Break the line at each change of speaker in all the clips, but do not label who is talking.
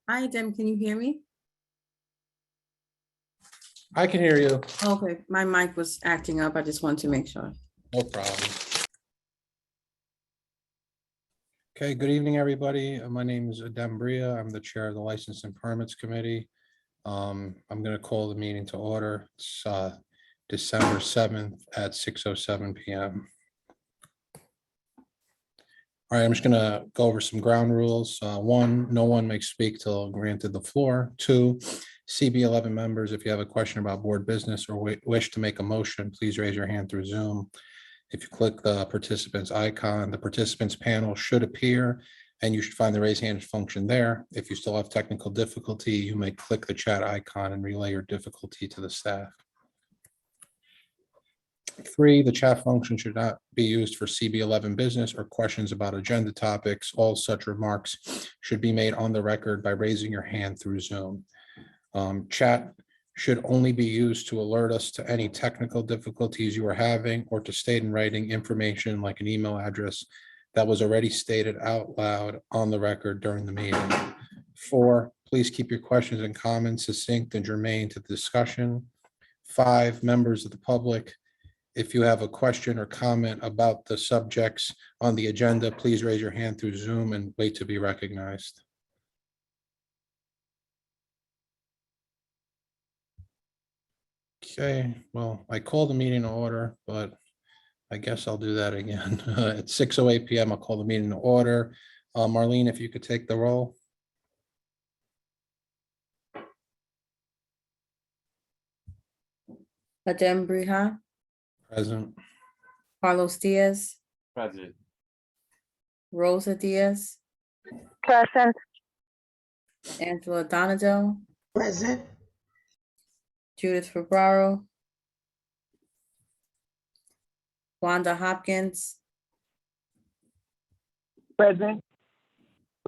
Hi, Dem, can you hear me?
I can hear you.
Okay, my mic was acting up. I just wanted to make sure.
No problem. Okay, good evening, everybody. My name is Adem Bria. I'm the Chair of the License and Permits Committee. I'm going to call the meeting to order. It's December 7th at 6:07 PM. All right, I'm just going to go over some ground rules. One, no one may speak till granted the floor. Two, CB11 members, if you have a question about board business or wish to make a motion, please raise your hand through Zoom. If you click the participants icon, the participants panel should appear and you should find the raise hand function there. If you still have technical difficulty, you may click the chat icon and relay your difficulty to the staff. 3, the chat function should not be used for CB11 business or questions about agenda topics. All such remarks should be made on the record by raising your hand through Zoom. Chat should only be used to alert us to any technical difficulties you are having or to state in writing information like an email address that was already stated out loud on the record during the meeting. 4, please keep your questions and comments succinct and germane to the discussion. 5, members of the public, if you have a question or comment about the subjects on the agenda, please raise your hand through Zoom and wait to be recognized. Okay, well, I called the meeting to order, but I guess I'll do that again. At 6:08 PM, I'll call the meeting to order. Marlene, if you could take the roll.
Adem Briha,
Present.
Carlos Diaz,
Present.
Rosa Diaz,
Present.
Angela Donadell,
Present.
Judith Ferraro, Wanda Hopkins.
Present.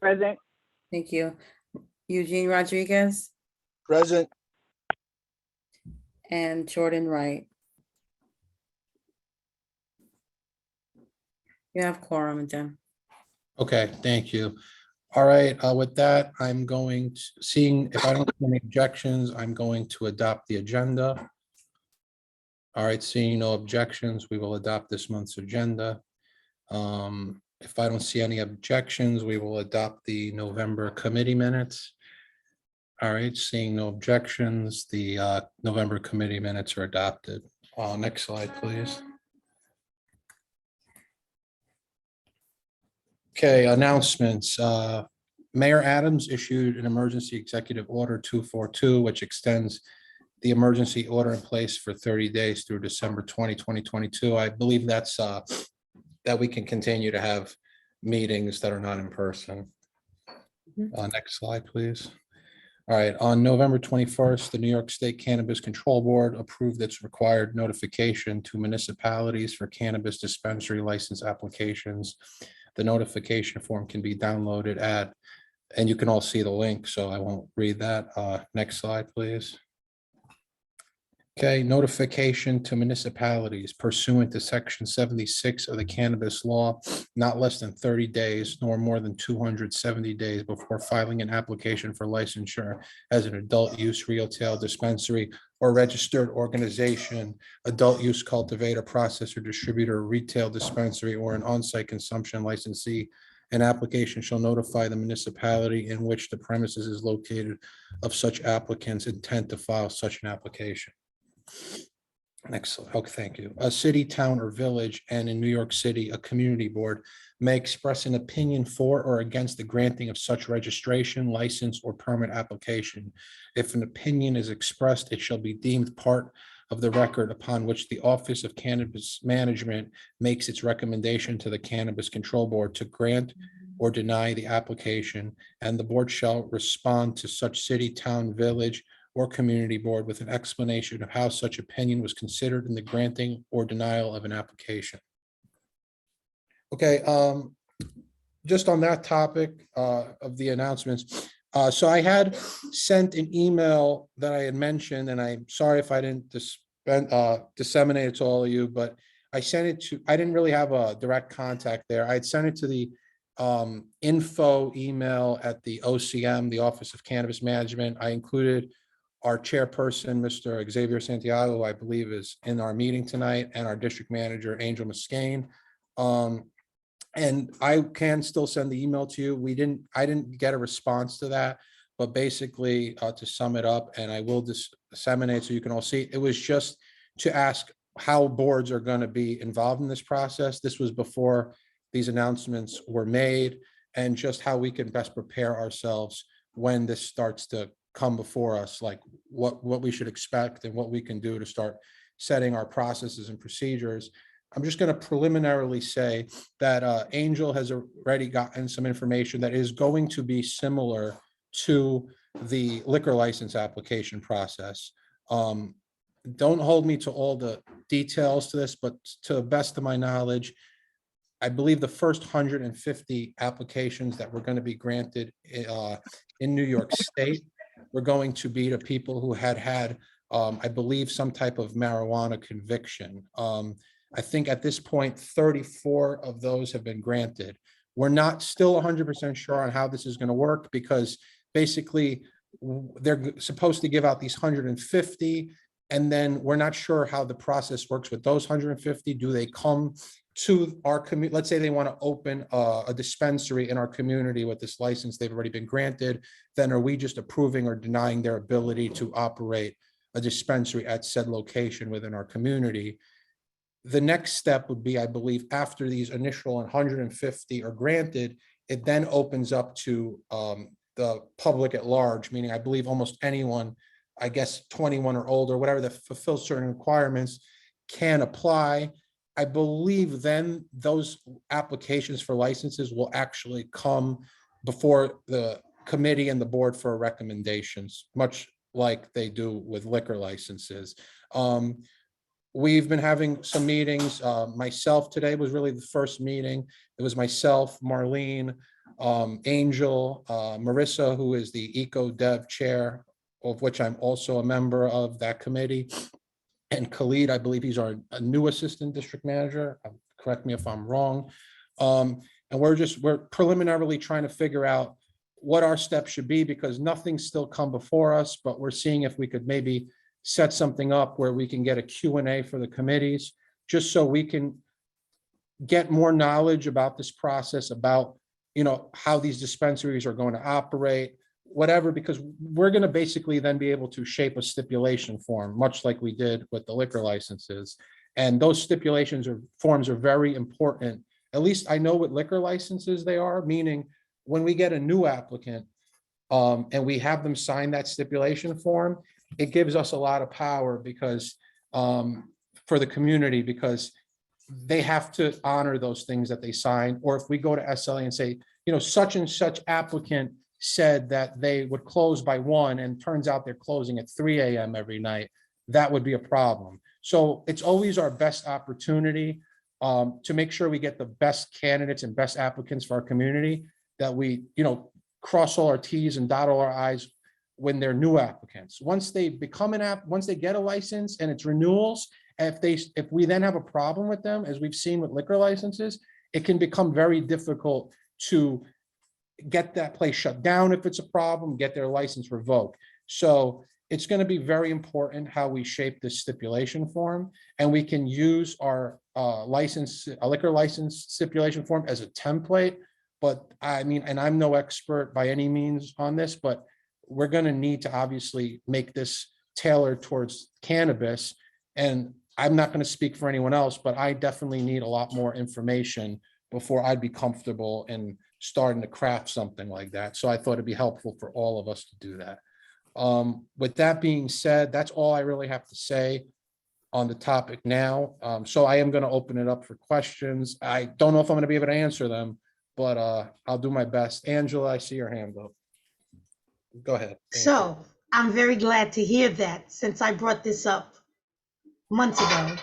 Present.
Thank you. Eugene Rodriguez
Present.
and Jordan Wright. You have quorum, Adem.
Okay, thank you. All right, with that, I'm going to, seeing if I don't have any objections, I'm going to adopt the agenda. All right, seeing no objections, we will adopt this month's agenda. If I don't see any objections, we will adopt the November committee minutes. All right, seeing no objections, the November committee minutes are adopted. Next slide, please. Okay, announcements. Mayor Adams issued an emergency executive order 242, which extends the emergency order in place for 30 days through December 2022. I believe that's that we can continue to have meetings that are not in person. Next slide, please. All right, on November 21st, the New York State Cannabis Control Board approved its required notification to municipalities for cannabis dispensary license applications. The notification form can be downloaded at, and you can all see the link, so I won't read that. Next slide, please. Okay, notification to municipalities pursuant to section 76 of the cannabis law, not less than 30 days nor more than 270 days before filing an application for licensure as an adult use retail dispensary or registered organization, adult use cultivator, processor, distributor, retail dispensary, or an on-site consumption licensee. An application shall notify the municipality in which the premises is located of such applicant's intent to file such an application. Next slide. Okay, thank you. A city, town, or village, and in New York City, a community board may express an opinion for or against the granting of such registration, license, or permit application. If an opinion is expressed, it shall be deemed part of the record upon which the Office of Cannabis Management makes its recommendation to the Cannabis Control Board to grant or deny the application, and the board shall respond to such city, town, village, or community board with an explanation of how such opinion was considered in the granting or denial of an application. Okay, just on that topic of the announcements. So I had sent an email that I had mentioned, and I'm sorry if I didn't disseminate it to all of you, but I sent it to, I didn't really have a direct contact there. I had sent it to the info email at the OCM, the Office of Cannabis Management. I included our chairperson, Mr. Xavier Santiago, who I believe is in our meeting tonight, and our district manager, Angel Muscane. And I can still send the email to you. I didn't get a response to that, but basically, to sum it up, and I will disseminate so you can all see, it was just to ask how boards are going to be involved in this process. This was before these announcements were made, and just how we can best prepare ourselves when this starts to come before us, like what we should expect and what we can do to start setting our processes and procedures. I'm just going to preliminarily say that Angel has already gotten some information that is going to be similar to the liquor license application process. Don't hold me to all the details to this, but to the best of my knowledge, I believe the first 150 applications that were going to be granted in New York State were going to be to people who had, I believe, some type of marijuana conviction. I think at this point, 34 of those have been granted. We're not still 100% sure on how this is going to work, because basically they're supposed to give out these 150, and then we're not sure how the process works with those 150. Do they come to our community? Let's say they want to open a dispensary in our community with this license they've already been granted. Then are we just approving or denying their ability to operate a dispensary at said location within our community? The next step would be, I believe, after these initial 150 are granted, it then opens up to the public at large, meaning I believe almost anyone, I guess 21 or older, whatever that fulfills certain requirements, can apply. I believe then those applications for licenses will actually come before the committee and the board for recommendations, much like they do with liquor licenses. We've been having some meetings. Myself, today was really the first meeting. It was myself, Marlene, Angel, Marissa, who is the Eco Dev Chair, of which I'm also a member of that committee, and Khalid, I believe he's a new assistant district manager. Correct me if I'm wrong. And we're preliminarily trying to figure out what our steps should be, because nothing's still come before us, but we're seeing if we could maybe set something up where we can get a Q&A for the committees, just so we can get more knowledge about this process, about, how these dispensaries are going to operate, whatever, because we're going to basically then be able to shape a stipulation form, much like we did with the liquor licenses. And those stipulations or forms are very important. At least I know with liquor licenses they are, meaning when we get a new applicant and we have them sign that stipulation form, it gives us a lot of power, because for the community, because they have to honor those things that they sign. Or if we go to SLA and say, such and such applicant said that they would close by 1 and turns out they're closing at 3 a.m. every night, that would be a problem. So it's always our best opportunity to make sure we get the best candidates and best applicants for our community, that we, cross all our T's and dot all our I's when they're new applicants. Once they become once they get a license and it's renewals, if we then have a problem with them, as we've seen with liquor licenses, it can become very difficult to get that place shut down if it's a problem, get their license revoked. So it's going to be very important how we shape this stipulation form, and we can use our liquor license stipulation form as a template. But I mean, and I'm no expert by any means on this, but we're going to need to obviously make this tailored towards cannabis. And I'm not going to speak for anyone else, but I definitely need a lot more information before I'd be comfortable in starting to craft something like that. So I thought it'd be helpful for all of us to do that. With that being said, that's all I really have to say on the topic now. So I am going to open it up for questions. I don't know if I'm going to be able to answer them, but I'll do my best. Angela, I see your hand up. Go ahead.
So I'm very glad to hear that, since I brought this up months ago.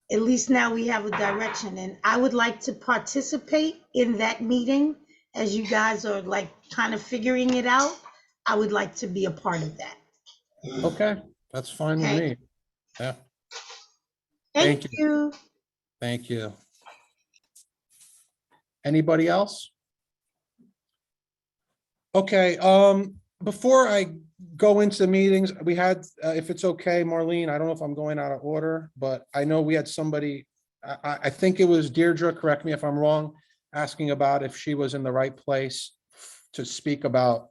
At least now we have a direction, and I would like to participate in that meeting as you guys are like kind of figuring it out. I would like to be a part of that.
Okay, that's fine with me. Yeah.
Thank you.
Thank you. Anybody else? Okay, before I go into the meetings, we had, if it's okay, Marlene, I don't know if I'm going out of order, but I know we had somebody, I think it was Deirdre, correct me if I'm wrong, asking about if she was in the right place to speak about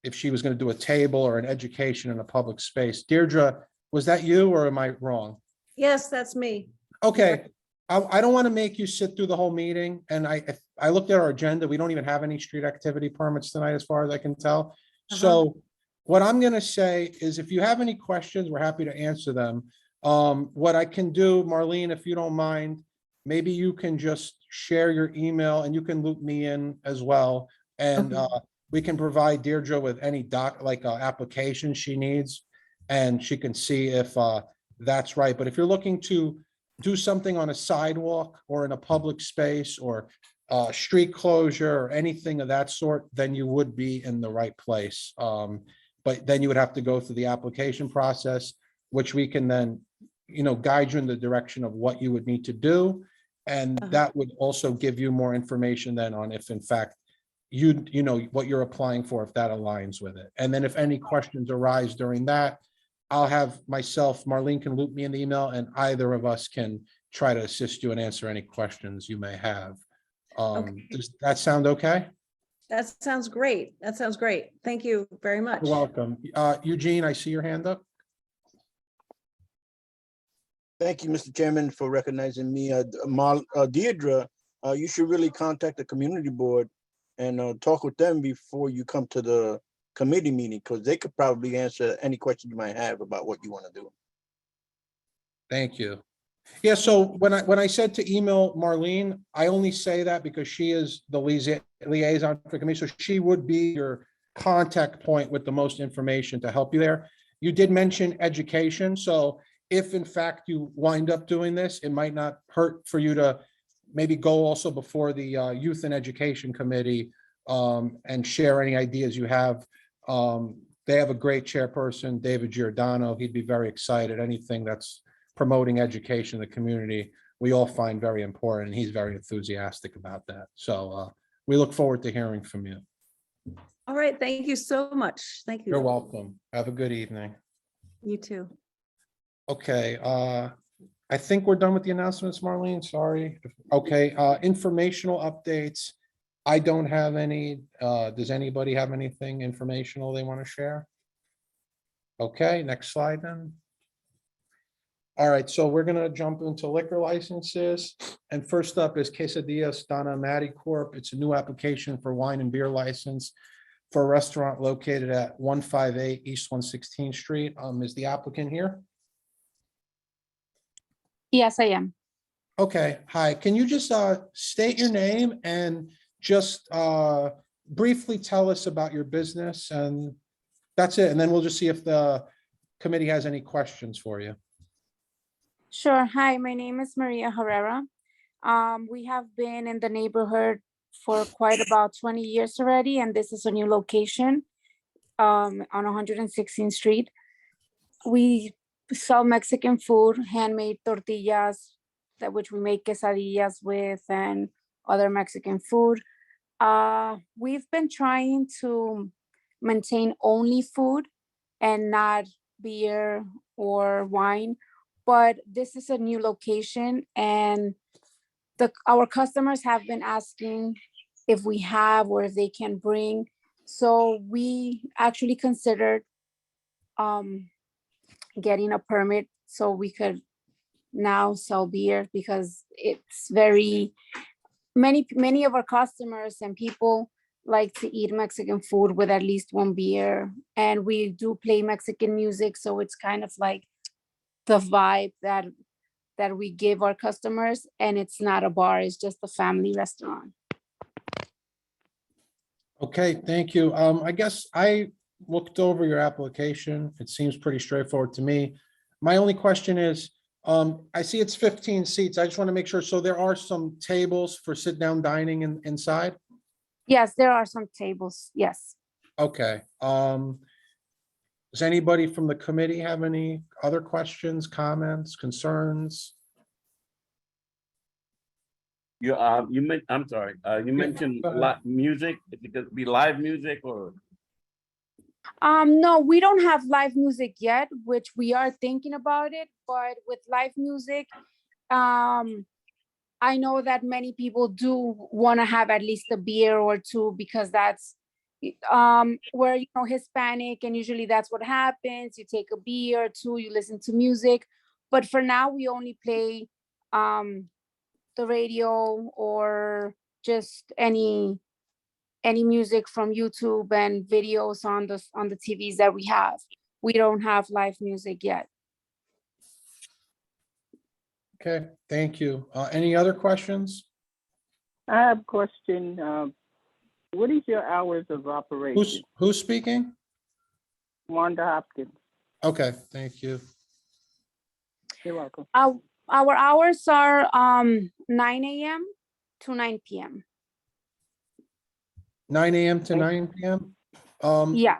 if she was going to do a table or an education in a public space. Deirdre, was that you or am I wrong?
Yes, that's me.
Okay, I don't want to make you sit through the whole meeting, and I looked at our agenda, we don't even have any street activity permits tonight, as far as I can tell. So what I'm gonna say is if you have any questions, we're happy to answer them. What I can do, Marlene, if you don't mind, maybe you can just share your email and you can loop me in as well. And we can provide Deirdre with any application she needs, and she can see if that's right. But if you're looking to do something on a sidewalk or in a public space or street closure or anything of that sort, then you would be in the right place. But then you would have to go through the application process, which we can then, guide you in the direction of what you would need to do. And that would also give you more information then on if in fact you know what you're applying for, if that aligns with it. And then if any questions arise during that, I'll have myself, Marlene can loop me in the email, and either of us can try to assist you and answer any questions you may have. Does that sound okay?
That sounds great. That sounds great. Thank you very much.
You're welcome. Eugene, I see your hand up.
Thank you, Mr. Chairman, for recognizing me. Deirdre, you should really contact the community board and talk with them before you come to the committee meeting, because they could probably answer any question you might have about what you want to do.
Thank you. Yeah, so when I said to email Marlene, I only say that because she is the liaison for committee, so she would be your contact point with the most information to help you there. You did mention education, so if in fact you wind up doing this, it might not hurt for you to maybe go also before the Youth and Education Committee and share any ideas you have. They have a great chairperson, David Giordano. He'd be very excited. Anything that's promoting education in the community, we all find very important, and he's very enthusiastic about that. So we look forward to hearing from you.
All right. Thank you so much. Thank you.
You're welcome. Have a good evening.
You too.
Okay, I think we're done with the announcements, Marlene. Sorry. Okay, informational updates. I don't have any. Does anybody have anything informational they want to share? Okay, next slide then. All right, so we're gonna jump into liquor licenses. And first up is Quesadillas Donna Matty Corp. It's a new application for wine and beer license for a restaurant located at 158 East 116th Street. Is the applicant here?
Yes, I am.
Okay, hi. Can you just state your name and just briefly tell us about your business, and that's it. And then we'll just see if the committee has any questions for you.
Sure. Hi, my name is Maria Herrera. We have been in the neighborhood for quite about 20 years already, and this is a new location on 116th Street. We sell Mexican food, handmade tortillas, which we make quesadillas with, and other Mexican food. We've been trying to maintain only food and not beer or wine, but this is a new location, and our customers have been asking if we have or if they can bring. So we actually considered getting a permit so we could now sell beer, because it's many of our customers and people like to eat Mexican food with at least one beer, and we do play Mexican music, so it's kind of like the vibe that we give our customers, and it's not a bar, it's just a family restaurant.
Okay, thank you. I guess I looked over your application. It seems pretty straightforward to me. My only question is, I see it's 15 seats. I just want to make sure. So there are some tables for sit-down dining inside?
Yes, there are some tables, yes.
Okay. Does anybody from the committee have any other questions, comments, concerns?
I'm sorry, you mentioned music, it could be live music or,
No, we don't have live music yet, which we are thinking about it, but with live music, I know that many people do want to have at least a beer or two because that's where, you know, Hispanic, and usually that's what happens. You take a beer or two, you listen to music. But for now, we only play the radio or just any music from YouTube and videos on the TVs that we have. We don't have live music yet.
Okay, thank you. Any other questions?
I have a question. What is your hours of operation?
Who's speaking?
Wanda Hopkins.
Okay, thank you.
You're welcome.
Our hours are 9 a.m. to 9 p.m.
9 a.m. to 9 p.m.
Yeah.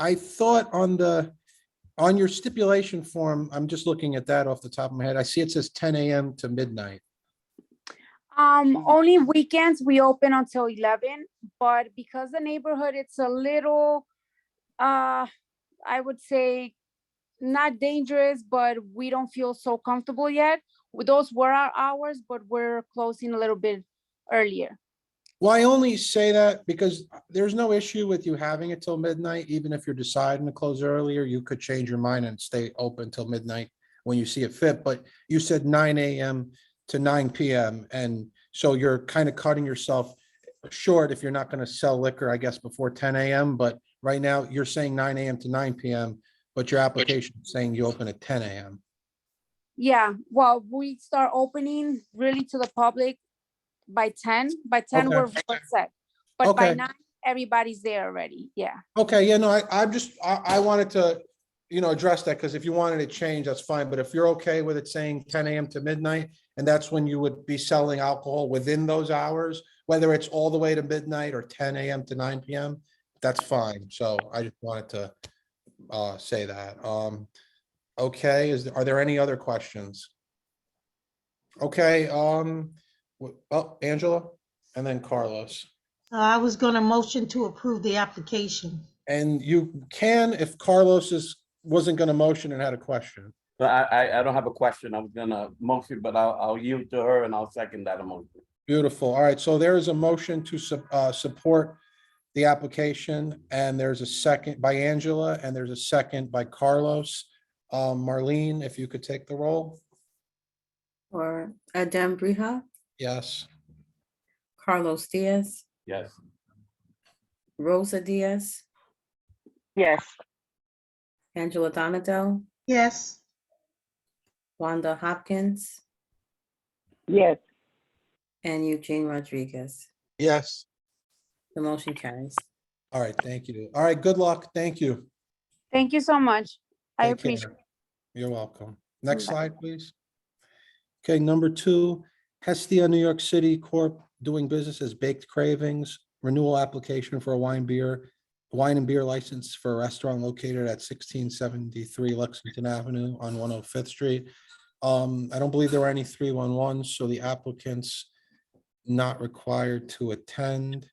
I thought on your stipulation form, I'm just looking at that off the top of my head. I see it says 10 a.m. to midnight.
Only weekends we open until 11, but because the neighborhood, it's a little, I would say not dangerous, but we don't feel so comfortable yet. Those were our hours, but we're closing a little bit earlier.
Well, I only say that because there's no issue with you having it till midnight, even if you're deciding to close earlier, you could change your mind and stay open till midnight when you see it fit. But you said 9 a.m. to 9 p.m. And so you're kind of cutting yourself short if you're not going to sell liquor, I guess, before 10 a.m. But right now you're saying 9 a.m. to 9 p.m., but your application is saying you open at 10 a.m.
Yeah, well, we start opening really to the public by 10. By 10,
Okay.
we're full set. But by
Okay.
9, everybody's there already. Yeah.
Okay, yeah, no, I wanted to, address that, because if you wanted to change, that's fine, but if you're okay with it saying 10 a.m. to midnight, and that's when you would be selling alcohol within those hours, whether it's all the way to midnight or 10 a.m. to 9 p.m., that's fine. So I just wanted to say that. Okay, are there any other questions? Okay, Angela, and then Carlos.
I was going to motion to approve the application.
And you can, if Carlos wasn't going to motion and had a question.
but I don't have a question. I was gonna motion, but I'll yield to her and I'll second that motion.
Beautiful. All right, so there is a motion to support the application, and there's a second by Angela, and there's a second by Carlos. Marlene, if you could take the roll.
Or Adem Briha,
Yes.
Carlos Diaz,
Yes.
Rosa Diaz,
Yes.
Angela Donadell,
Yes.
Wanda Hopkins,
Yes.
and Eugene Rodriguez.
Yes.
The motion carries.
All right, thank you. All right, good luck. Thank you.
Thank you so much. I
Take care.
appreciate it.
You're welcome. Next
Bye.
slide, please. Okay, number 2, Hestia New York City Corp. doing business as Baked Cravings, renewal application for a wine and beer license for a restaurant located at 1673 Lexington Avenue on 105th Street. I don't believe there were any 311s, so the applicant's not required to attend.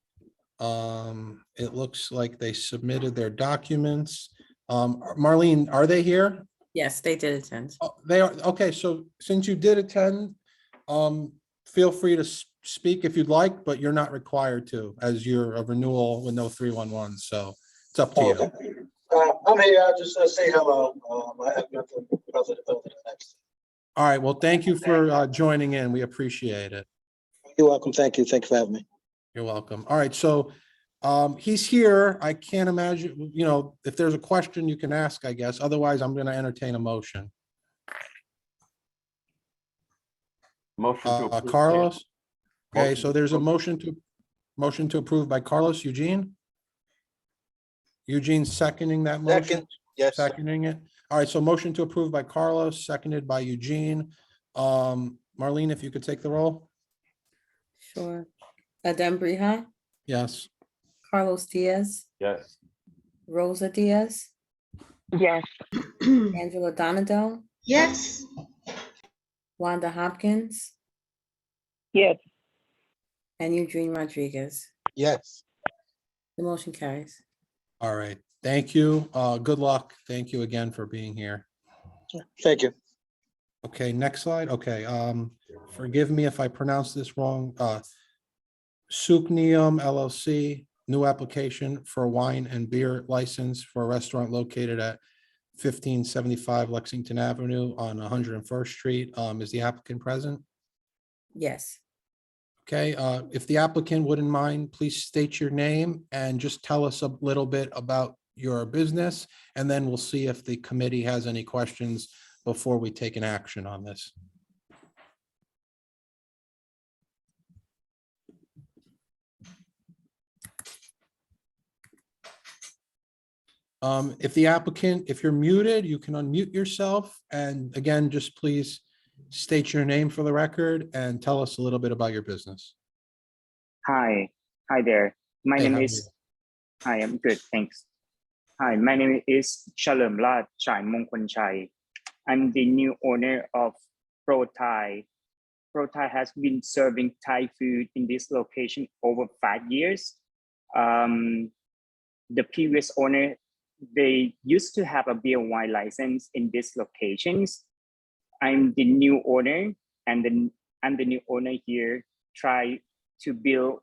It looks like they submitted their documents. Marlene, are they here?
Yes, they did attend.
Oh, they are, okay, so since you did attend, feel free to speak if you'd like, but you're not required to, as you're a renewal with no 311, so it's up to you.
I'm here, I'll just say hello. I have nothing other than that.
All right, well, thank you for joining in. We appreciate it.
You're welcome. Thank you. Thank you for having me.
You're welcome. All right, so he's here. I can't imagine, if there's a question you can ask, I guess. Otherwise, I'm going to entertain a motion.
Motion to approve.
Carlos? Okay,
Motion
so
to
there's a
approve.
motion to approve by Carlos. Eugene? Eugene seconding that motion?
Second. Yes.
Seconding it. All right, so motion to approve by Carlos, seconded by Eugene. Marlene, if you could take the roll?
Sure. Adem Briha,
Yes.
Carlos Diaz,
Yes.
Rosa Diaz,
Yes.
Angela Donadell,
Yes.
Wanda Hopkins,
Yes.
and Eugene Rodriguez.
Yes.
The motion carries.
All right, thank you. Good luck. Thank you again for being here.
Thank you.
Okay, next slide. Okay, forgive me if I pronounce this wrong. Suknium LLC, new application for a wine and beer license for a restaurant located at 1575 Lexington Avenue on 101st Street. Is the applicant present?
Yes.
Okay, if the applicant wouldn't mind, please state your name and just tell us a little bit about your business, and then we'll see if the committee has any questions before we take an action on this. If you're muted, you can unmute yourself. And again, just please state your name for the record and tell us a little bit about your business.
Hi there. My
Hey,
name
how are
is. Hi, I'm good, thanks. Hi, my name is Chalermrat Chai Mongkon Chai. I'm the new owner of Pro Thai. Pro Thai has been serving Thai food in this location over 5 years. The previous owner, they used to have a beer wine license in these locations. I'm the new owner, and then I'm the new owner here. Try to build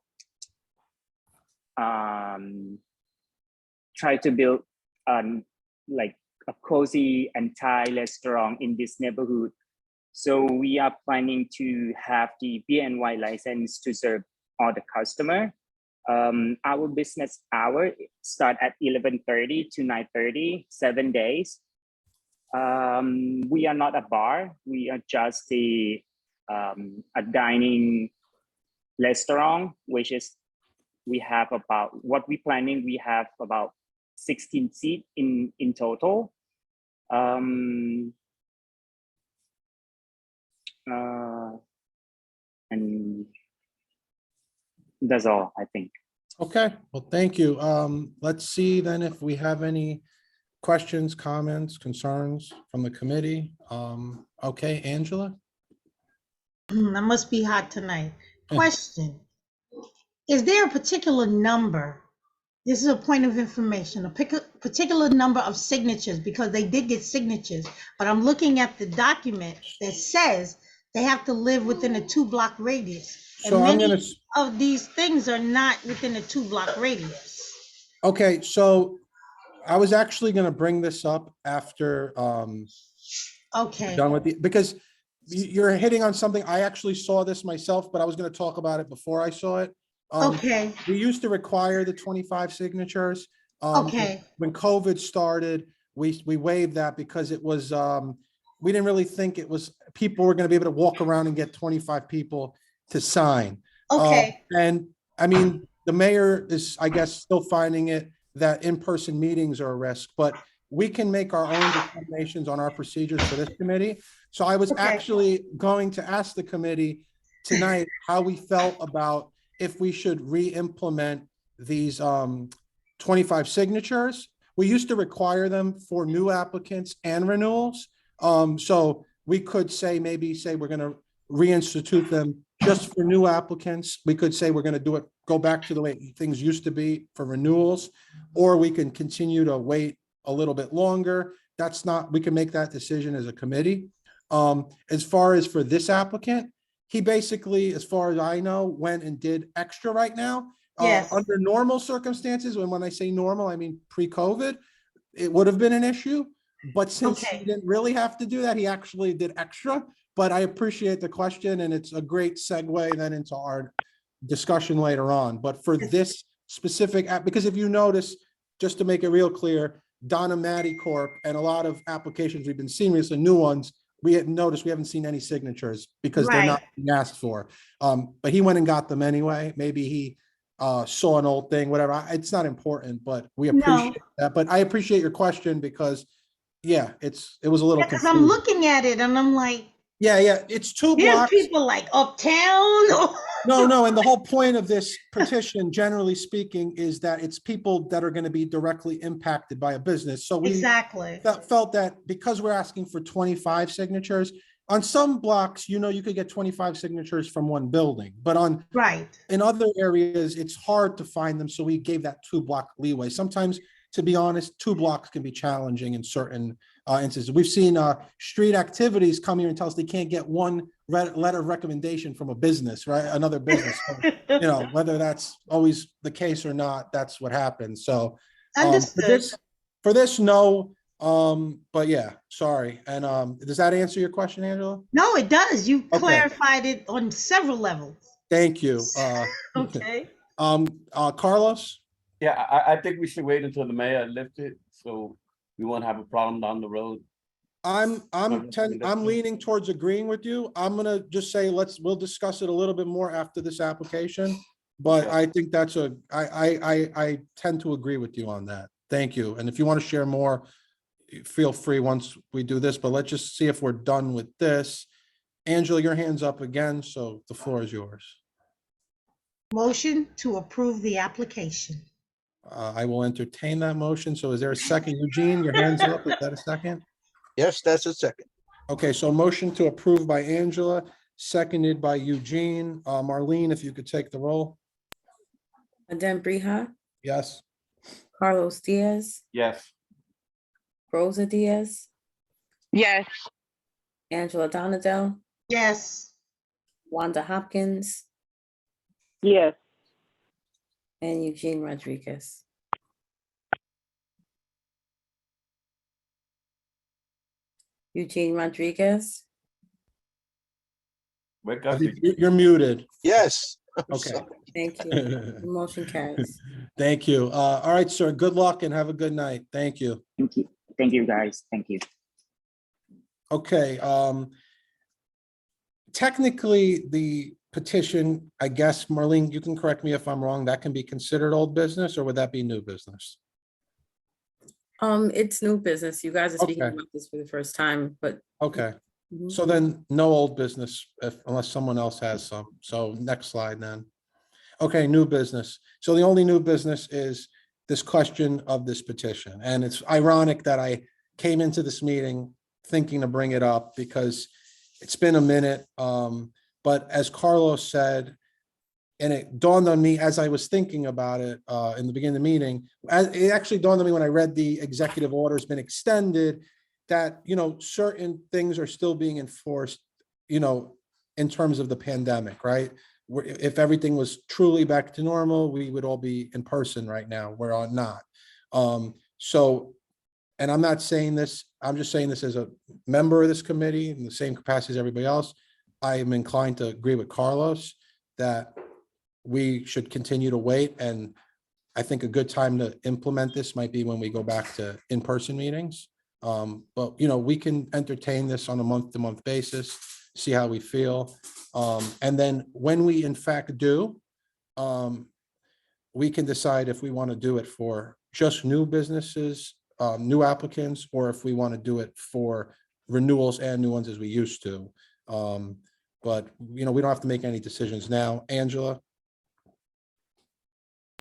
like a cozy and Thai restaurant in this neighborhood. So we are planning to have the beer and wine license to serve all the customer. Our business hour start at 11:30 to 9:30, 7 days. We are not a bar. We are just a dining restaurant, which is we have about what we planning. We have about 16 seats in total. And that's all, I think.
Okay, well, thank you. Let's see then if we have any questions, comments, concerns from the committee. Okay, Angela?
I must be hot tonight. Question. Is there a particular number? This is a point of information, a particular number of signatures, because they did get signatures, but I'm looking at the document that says they have to live within a 2-block radius.
So
And
I'm
many
gonna,
of these things are not within a 2-block radius.
okay, so I was actually gonna bring this up after
Okay.
done with the, because you're hitting on something. I actually saw this myself, but I was gonna talk about it before I saw it.
Okay.
We used to require the 25 signatures.
Okay.
When COVID started, we waived that because it was, we didn't really think it was, people were gonna be able to walk around and get 25 people to sign.
Okay.
And I mean, the mayor is, I guess, still finding it that in-person meetings are a risk, but we can make our own determinations on our procedures for this committee. So I was actually going to ask the committee tonight how we felt about if we should re-implement these 25 signatures. We used to require them for new applicants and renewals. So we could say, maybe say we're gonna reinstitute them just for new applicants. We could say we're gonna do it, go back to the way things used to be for renewals, or we can continue to wait a little bit longer. That's not, we can make that decision as a committee. As far as for this applicant, he basically, as far as I know, went and did extra right now.
Yes.
Under normal circumstances, when I say normal, I mean pre-COVID, it would have been an issue. But since he didn't really have to do that, he actually did extra. But I appreciate the question, and it's a great segue then into our discussion later on. But for this specific app, because if you notice, just to make it real clear, Donna Matty Corp. And a lot of applications we've been seeing recently, new ones, we had noticed we haven't seen any signatures because they're not being asked for. But he went and got them anyway. Maybe he saw an old thing, whatever. It's not important, but we appreciate that. But I appreciate your question because, yeah, it was a little
Because I'm looking at it and I'm like,
yeah, it's 2
there's
blocks.
people like uptown.
No, and the whole point of this petition, generally speaking, is that it's people that are going to be directly impacted by a business. So we
Exactly.
felt that because we're asking for 25 signatures, on some blocks, you know, you could get 25 signatures from one building, but
Right.
in other areas, it's hard to find them. So we gave that 2-block leeway. Sometimes, to be honest, 2 blocks can be challenging in certain instances. We've seen street activities come here and tell us they can't get one letter of recommendation from a business, right? Another business. So, you know, whether that's always the case or not, that's what happens. So
Understood.
for this, no. But yeah, sorry. And does that answer your question, Angela?
No, it does. You
Okay.
clarified it on several levels.
Thank you.
Okay.
Carlos?
Yeah, I think we should wait until the mayor lifts it, so we won't have a problem down the road.
I'm leaning towards agreeing with you. I'm gonna just say, we'll discuss it a little bit more after this application. But
Okay.
I think I tend to agree with you on that. Thank you. And if you want to share more, feel free once we do this, but let's just see if we're done with this. Angela, your hand's up again, so the floor is yours.
Motion to approve the application.
I will entertain that motion. So is there a second? Eugene, your hand's up. Is that a second?
Yes, that's a second.
Okay, so motion to approve by Angela, seconded by Eugene. Marlene, if you could take the roll.
Aden Brija,
Yes.
Carlos Diaz,
Yes,
Rosa Diaz,
Yes.
Angela Donadell,
Yes.
Wanda Hopkins,
Yes.
and Eugene Rodriguez. Eugene Rodriguez,
wake
I
up.
think you're muted.
Yes.
Okay.
thank you. The motion carries.
Thank you. All right, sir. Good luck and have a good night. Thank you.
Thank you. Thank you, guys. Thank you.
Okay. Technically, the petition, I guess, Marlene, you can correct me if I'm wrong, that can be considered old business, or would that be new business?
It's new business. You guys are speaking
Okay.
about this for the first time, but
Okay.
Mhm.
So then no old business unless someone else has some. So next slide then. Okay, new business. So the only new business is this question of this petition. And it's ironic that I came into this meeting thinking to bring it up because it's been a minute. But as Carlos said, and it dawned on me as I was thinking about it in the beginning of the meeting, it actually dawned on me when I read the executive order has been extended, that, you know, certain things are still being enforced, you know, in terms of the pandemic, right? If everything was truly back to normal, we would all be in person right now. We're not. So, and I'm not saying this, I'm just saying this as a member of this committee in the same capacity as everybody else. I am inclined to agree with Carlos that we should continue to wait. And I think a good time to implement this might be when we go back to in-person meetings. But, you know, we can entertain this on a month-to-month basis, see how we feel. And then when we in fact do, we can decide if we want to do it for just new businesses, new applicants, or if we want to do it for renewals and new ones as we used to. But, you know, we don't have to make any decisions now. Angela?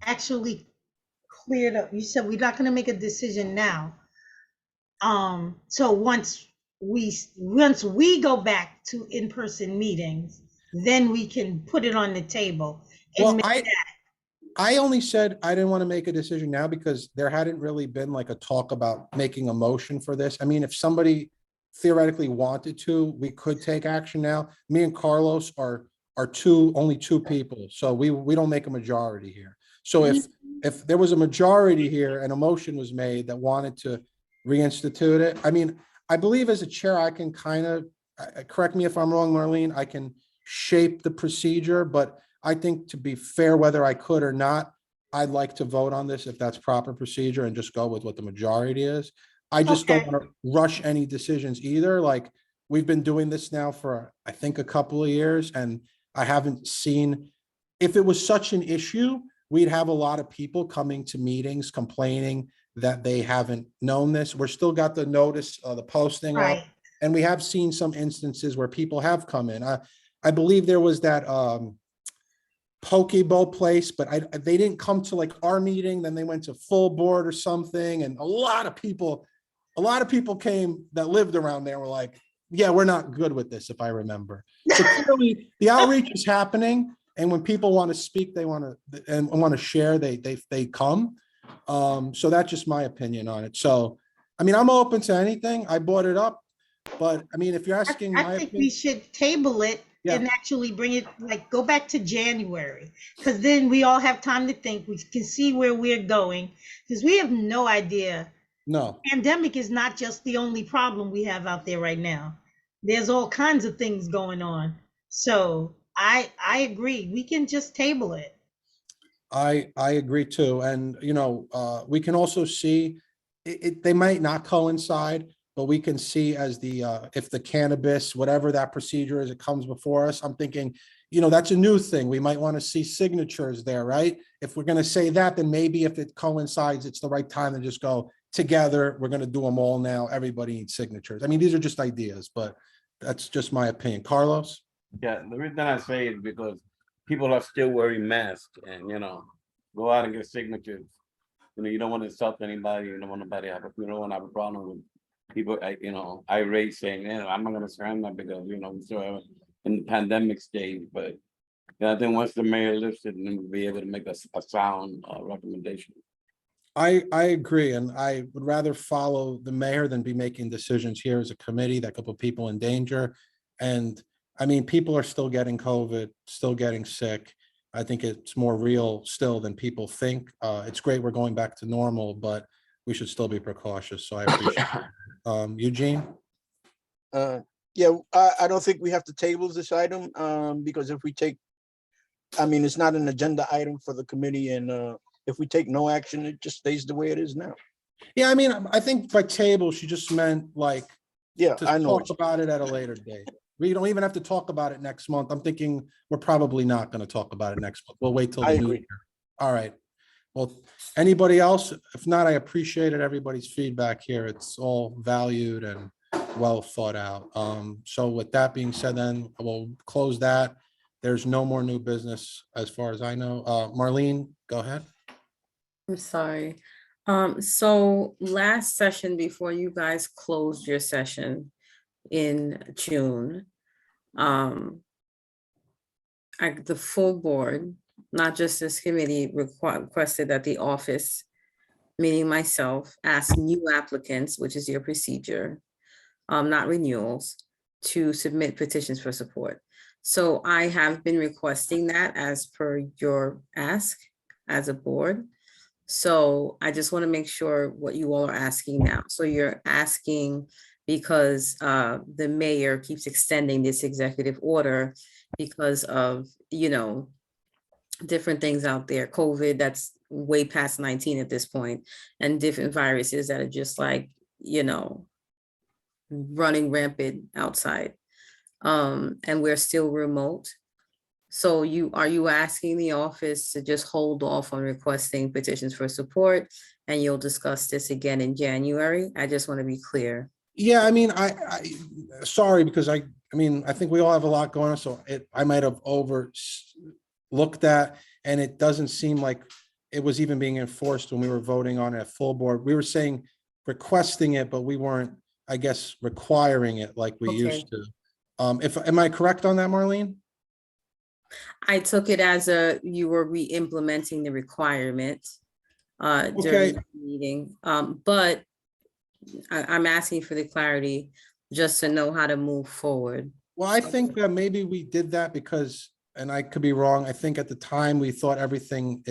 Actually cleared up. You said we're not going to make a decision now. So once we go back to in-person meetings, then we can put it on the table. And
Well, I only said I didn't want to make a decision now because there hadn't really been like a talk about making a motion for this. I mean, if somebody theoretically wanted to, we could take action now. Me and Carlos are only two people, so we don't make a majority here. So if there was a majority here and a motion was made that wanted to reinstitute it, I mean, I believe as a chair, I can kind of, correct me if I'm wrong, Marlene, I can shape the procedure, but I think to be fair, whether I could or not, I'd like to vote on this if that's proper procedure and just go with what the majority is. I just don't want to rush any decisions either. Like, we've been doing this now for, I think, a couple of years, and I haven't seen, if it was such an issue, we'd have a lot of people coming to meetings complaining that they haven't known this. We're still got the notice, the posting up, and we have seen some instances where people have come in. I believe there was that poke bowl place, but they didn't come to like our meeting, then they went to full board or something, and a lot of people came that lived around there, were like, yeah, we're not good with this, if I remember. So clearly, the outreach is happening, and when people want to speak, they want to, and want to share, they come. So that's just my opinion on it. So, I mean, I'm open to anything. I brought it up, but I mean, if you're asking my
I think we
opinion,
should table it
Yeah.
and actually bring it, like, go back to January. Because then we all have time to think, we can see where we're going, because we have no idea.
no,
Pandemic is not just the only problem we have out there right now. There's all kinds of things going on. So I agree. We can just table it.
I agree too. And, we can also see, they might not coincide, but we can see as if the cannabis, whatever that procedure is, it comes before us, I'm thinking, that's a new thing. We might want to see signatures there, right? If we're going to say that, then maybe if it coincides, it's the right time to just go together. We're going to do them all now. Everybody needs signatures. I mean, these are just ideas, but that's just my opinion. Carlos?
Yeah, the reason I say is because people are still wearing masks and, go out and get signatures. You don't want to insult anybody. You don't want nobody you don't want to have a problem with people, irate saying, I'm not going to sign that because, we still have in the pandemic stage. But I think once the mayor lifts it, then we'll be able to make a sound recommendation.
I agree, and I would rather follow the mayor than be making decisions here as a committee that could put people in danger. And I mean, people are still getting COVID, still getting sick. I think it's more real still than people think. It's great we're going back to normal, but we should still be precautious. So I appreciate it. Eugene?
Yeah, I don't think we have to table this item, because if we take, I mean, it's not an agenda item for the committee, and if we take no action, it just stays the way it is now.
Yeah, I mean, I think by table, she just meant like,
Yeah,
to
I know.
talk about it at a later date. We don't even have to talk about it next month. I'm thinking we're probably not going to talk about it next month. We'll wait till
I
the new
agree.
year. All right. Well, anybody else? If not, I appreciated everybody's feedback here. It's all valued and well thought out. So with that being said, then we'll close that. There's no more new business as far as I know. Marlene, go ahead.
I'm sorry. So last session before you guys closed your session in June, the full board, not just this committee, requested that the office, meaning myself, ask new applicants, which is your procedure, not renewals, to submit petitions for support. So I have been requesting that as per your ask as a board. So I just want to make sure what you all are asking now. So you're asking because the mayor keeps extending this executive order because of, different things out there, COVID, that's way past 19 at this point, and different viruses that are just like, running rampant outside. And we're still remote. So are you asking the office to just hold off on requesting petitions for support, and you'll discuss this again in January? I just want to be clear.
Yeah, I mean, sorry, because I think we all have a lot going on, so I might have overlooked that, and it doesn't seem like it was even being enforced when we were voting on it at full board. We were saying requesting it, but we weren't, I guess, requiring it like we used to. Am I correct on that, Marlene?
I took it as you were re-implementing the requirement during the meeting, but I'm asking for the clarity just to know how to move forward.
Well, I think that maybe we did that because, and I could be wrong, I think at the time we thought everything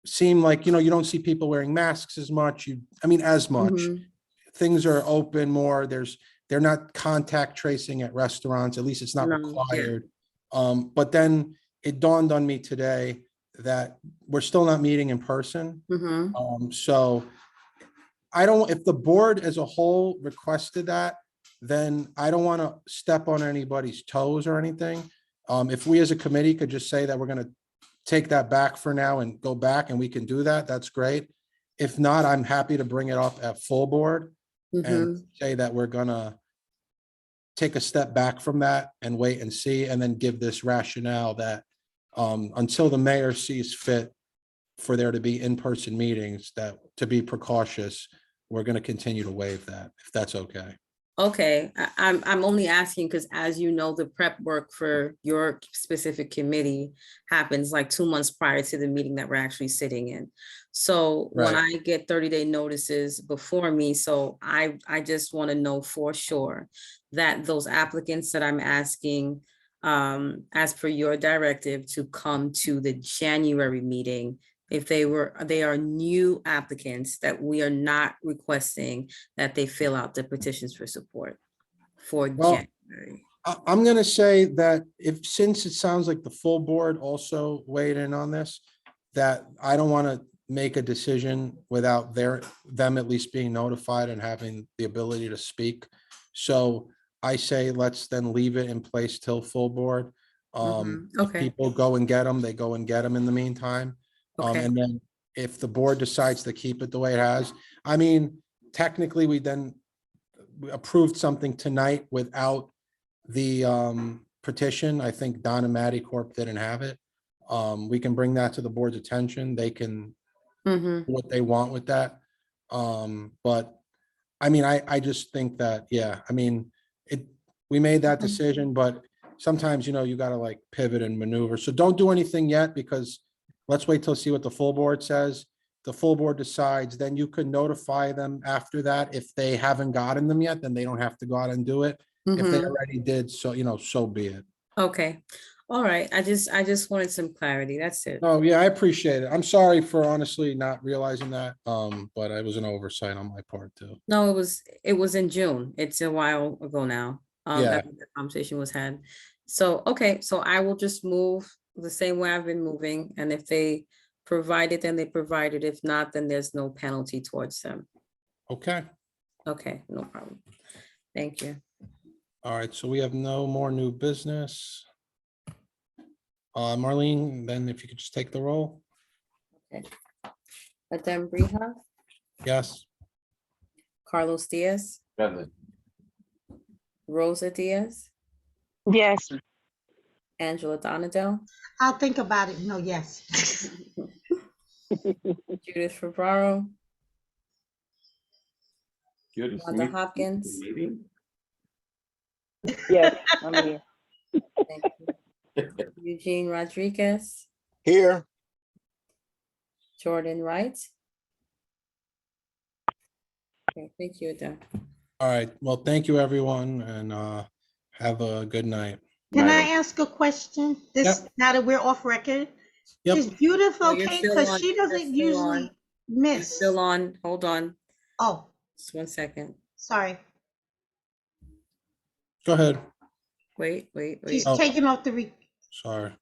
seemed like, you don't see people wearing masks as much, as much.
Mhm.
Things are open more, they're not contact tracing at restaurants, at least it's not
No,
required. But then it dawned on me today that we're still not meeting in person.
Mhm.
So if the board as a whole requested that, then I don't want to step on anybody's toes or anything. If we as a committee could just say that we're going to take that back for now and go back, and we can do that, that's great. If not, I'm happy to bring it up at full board and say that we're going to take a step back from that and wait and see, and then give this rationale that until the mayor sees fit for there to be in-person meetings, that to be precautious, we're going to continue to waive that, if that's okay.
Okay, I'm only asking because as you know, the prep work for your specific committee happens like 2 months prior to the meeting that we're actually sitting in. So when
Right.
I get 30-day notices before me, so I just want to know for sure that those applicants that I'm asking, as per your directive to come to the January meeting, if they are new applicants, that we are not requesting that they fill out the petitions for support for
Well,
January.
I'm gonna say that since it sounds like the full board also weighed in on this, that I don't want to make a decision without them at least being notified and having the ability to speak. So I say, let's then leave it in place till full board. If
Okay,
people go and get them, they go and get them in the meantime.
okay,
And then if the board decides to keep it the way it has, I mean, technically, we approved something tonight without the petition. I think Don and Matty Corp didn't have it. We can bring that to the board's attention. They can do what they want with that. But I mean, I just think that, yeah, I mean, we made that decision, but sometimes, you gotta like pivot and maneuver. So don't do anything yet, because let's wait till see what the full board says. The full board decides, then you could notify them after that. If they haven't gotten them yet, then they don't have to go out and do it. If they already did, so, so be it.
okay. All right, I just wanted some clarity, that's it.
Oh, yeah, I appreciate it. I'm sorry for honestly not realizing that, but it was an oversight on my part too.
No, it was in June. It's a while ago now.
Yeah.
That the conversation was had. So, okay, so I will just move the same way I've been moving, and if they provide it, then they provide it. If not, then there's no penalty towards them.
Okay,
Okay, no problem. Thank you.
all right, so we have no more new business. Marlene, then if you could just take the roll.
Adem Brija,
Yes.
Carlos Diaz,
Present.
Rosa Diaz,
Yes.
Angela Donadell,
I'll think about it. No, yes.
Judith Ferraro,
Judith
Wanda
Smith,
Hopkins.
meeting.
Yes, I'm here.
Thank you. Eugene Rodriguez,
Here,
Jordan Wright. Okay, thank you, Adem.
All right, well, thank you, everyone, and have a good night.
Can I
Right.
ask a question? Now that we're off record,
Yep.
is Judith
Oh, you're
okay?
still
Because
on.
she
You're
doesn't
still
usually
on. You're
miss.
still on, hold on,
Oh,
just 1 second.
sorry.
Go ahead.
Wait.
She's
Oh.
taking off the
Sorry.